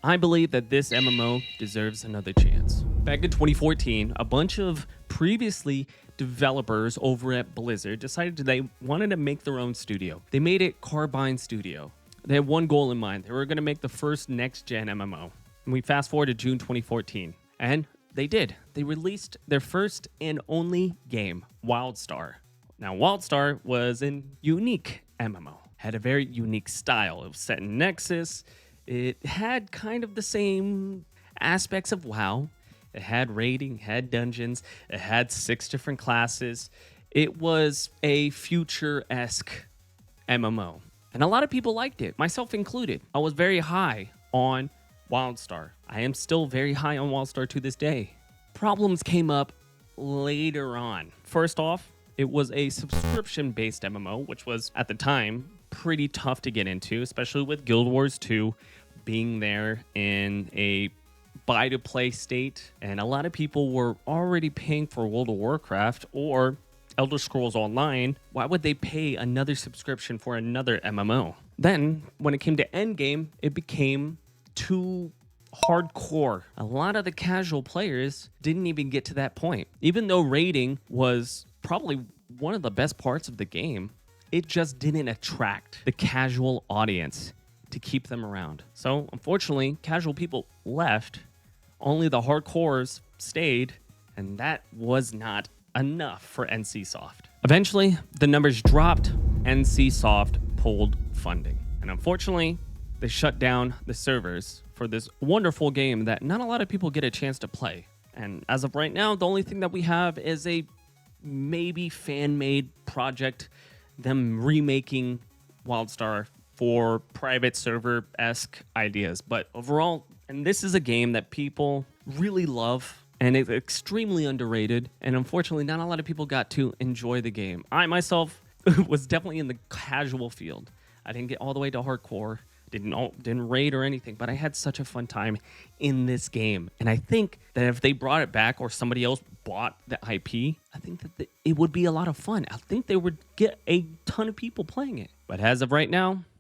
I believe that this MMO deserves another chance. Back in 2014, a bunch of previously developers over at Blizzard decided they wanted to make their own studio. They made it Carbine Studio. They had one goal in mind. They were going to make the first next-gen MMO. And we fast forward to June 2014. And they did. They released their first and only game, Wildstar. Now, Wildstar was an unique MMO. Had a very unique style. It was set in Nexus. It had kind of the same aspects of WoW. It had raiding, had dungeons, it had 6 different classes. It was a future-esque MMO. And a lot of people liked it, myself included. I was very high on Wildstar. I am still very high on Wildstar to this day. Problems came up later on. First off, it was a subscription-based MMO, which was, at the time, pretty tough to get into, especially with Guild Wars 2 being there in a buy-to-play state. And a lot of people were already paying for World of Warcraft or Elder Scrolls Online. Why would they pay another subscription for another MMO? Then, when it came to Endgame, it became too hardcore. A lot of the casual players didn't even get to that point. Even though raiding was probably one of the best parts of the game, it just didn't attract the casual audience to keep them around. So, unfortunately, casual people left. Only the hardcores stayed, and that was not enough for NCSoft. Eventually, the numbers dropped. NCSoft pulled funding. And unfortunately, they shut down the servers for this wonderful game that not a lot of people get a chance to play. And as of right now, the only thing that we have is a maybe fan-made project, them remaking Wildstar for private server-esque ideas. But overall, and this is a game that people really love, and it's extremely underrated, and unfortunately not a lot of people got to enjoy the game. I myself was definitely in the casual field. I didn't get all the way to hardcore, didn't raid or anything, but I had such a fun time in this game. And I think that if they brought it back or somebody else bought the IP, I think that it would be a lot of fun. I think they would get a ton of people playing it. But as of right now,